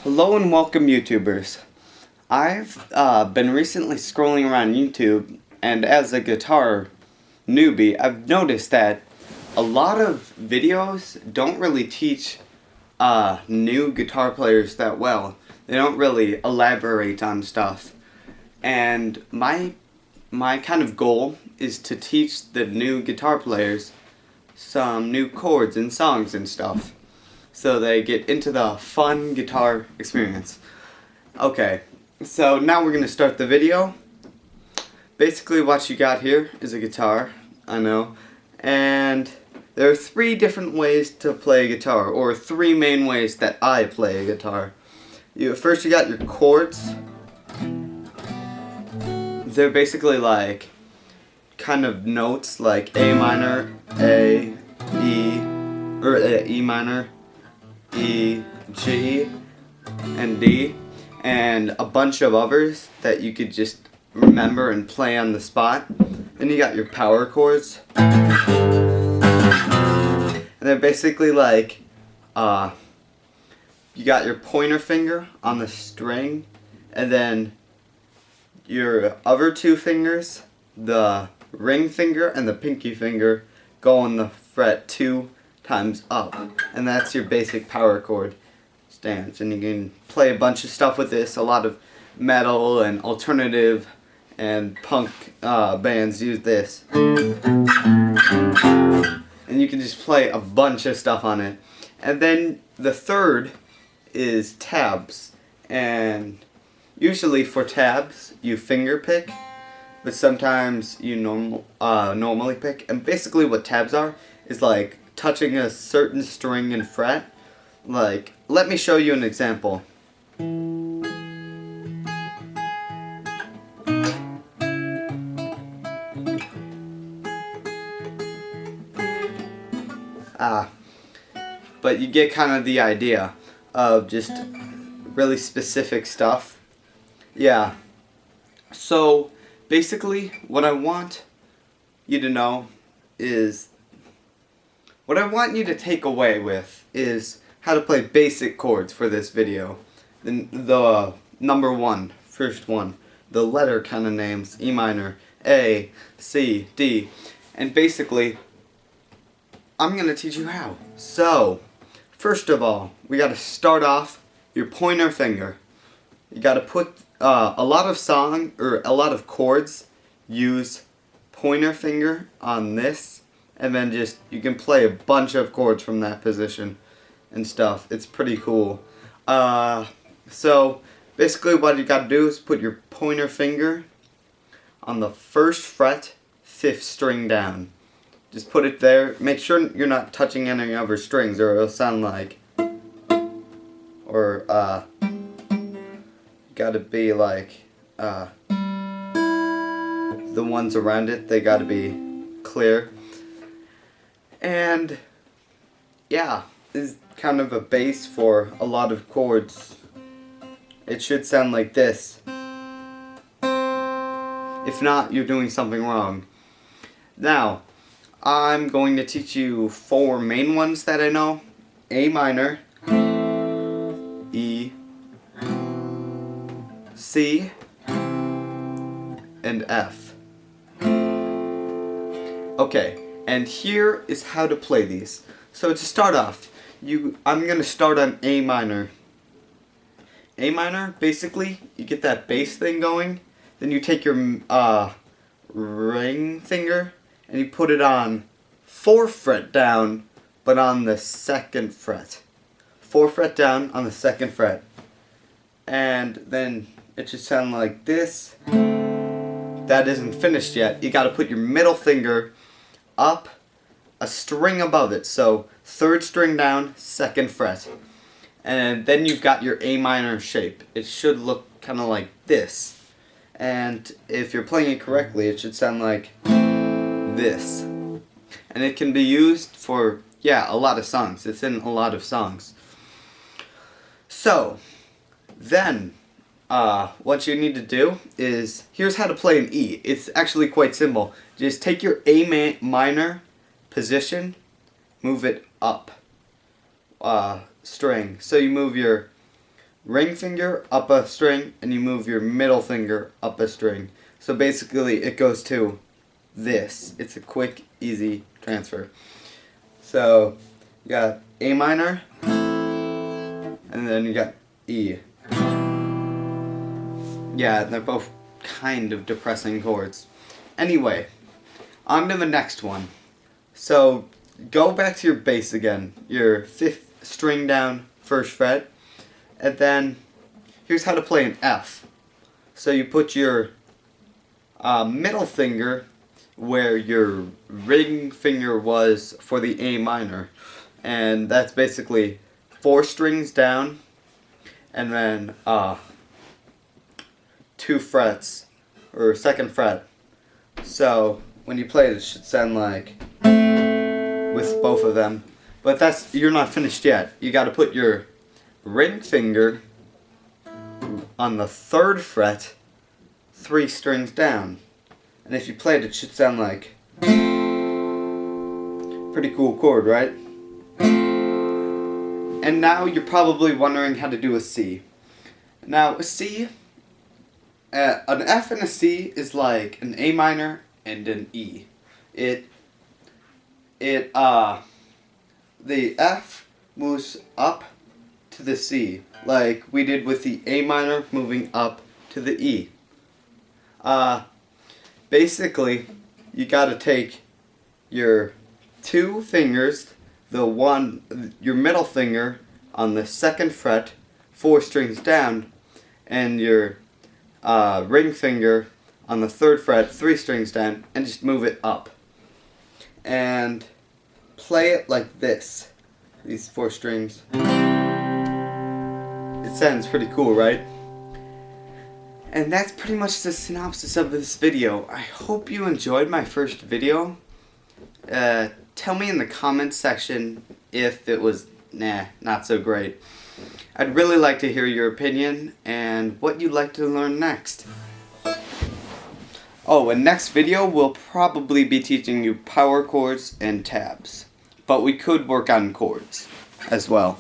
Hello and welcome, YouTubers. I've been recently scrolling around YouTube, and as a guitar newbie, I've noticed that a lot of videos don't really teach new guitar players that well. They don't really elaborate on stuff. And my kind of goal is to teach the new guitar players some new chords and songs and stuff, so they get into the fun guitar experience. Okay, so now we're gonna start the video. Basically what you got here is a guitar, I know, and there are 3 different ways to play a guitar, or 3 main ways that I play a guitar. First you got your chords. They're basically like kind of notes like A minor, A, E, or E minor, E, G, and D, and a bunch of others that you could just remember and play on the spot. Then you got your power chords, and they're basically like, you got your pointer finger on the string, and then your other 2 fingers, the ring finger and the pinky finger, go on the fret 2 times up, and that's your basic power chord stance. And you can play a bunch of stuff with this. A lot of metal and alternative and punk bands use this, and you can just play a bunch of stuff on it. And then the third is tabs, and usually for tabs you finger pick, but sometimes you normally pick. And basically what tabs are is like touching a certain string and fret. Like, let me show you an example. But you get kind of the idea of just really specific stuff. Yeah. So basically what I want you to know is, what I want you to take away with is how to play basic chords for this video. The number 1, first one, the letter kind of names, E minor, A, C, D, and basically I'm going to teach you how. So, first of all, we got to start off your pointer finger. You got to put a lot of chords use pointer finger on this, and then just you can play a bunch of chords from that position and stuff. It's pretty cool. So basically what you got to do is put your pointer finger on the 1st fret, 5th string down. Just put it there. Make sure you're not touching any other strings, or it'll sound like, or gotta be like the ones around it, they gotta be clear. And yeah, this is kind of a base for a lot of chords. It should sound like this. If not, you're doing something wrong. Now, I'm going to teach you 4 main ones that I know. A minor, E, C, and F. Okay, and here is how to play these. So to start off, I'm going to start on A minor. A minor, basically, you get that bass thing going, then you take your ring finger and you put it on 4th fret down, but on the 2nd fret. 4th fret down on the 2nd fret. And then it should sound like this. That isn't finished yet. You gotta put your middle finger up a string above it. So 3rd string down, 2nd fret. And then you've got your A minor shape. It should look kind of like this. And if you're playing it correctly, it should sound like this. And it can be used for, yeah, a lot of songs. It's in a lot of songs. So then what you need to do is, here's how to play an E. It's actually quite simple. Just take your A minor position, move it up string. So you move your ring finger up a string, and you move your middle finger up a string. So basically it goes to this. It's a quick, easy transfer. So you got A minor, and then you got E. Yeah, they're both kind of depressing chords. Anyway, on to the next one. So go back to your bass again, your 5th string down, 1st fret, and then here's how to play an F. So you put your middle finger where your ring finger was for the A minor, and that's basically 4 strings down, and then 2 frets, or 2nd fret. So when you play it, it should sound like with both of them. But you're not finished yet. You got to put your ring finger on the 3rd fret, 3 strings down. And if you play it, it should sound like pretty cool chord, right? And now you're probably wondering how to do a C. Now a C, an F and a C is like an A minor and an E. The F moves up to the C, like we did with the A minor moving up to the E. Basically, you gotta take your 2 fingers, your middle finger on the 2nd fret, 4 strings down, and your ring finger on the 3rd fret, 3 strings down, and just move it up. And play it like this, these 4 strings. It sounds pretty cool, right? And that's pretty much the synopsis of this video. I hope you enjoyed my first video. Tell me in the comments section if it was, not so great. I'd really like to hear your opinion and what you'd like to learn next. Oh, and next video we'll probably be teaching you power chords and tabs. But we could work on chords as well.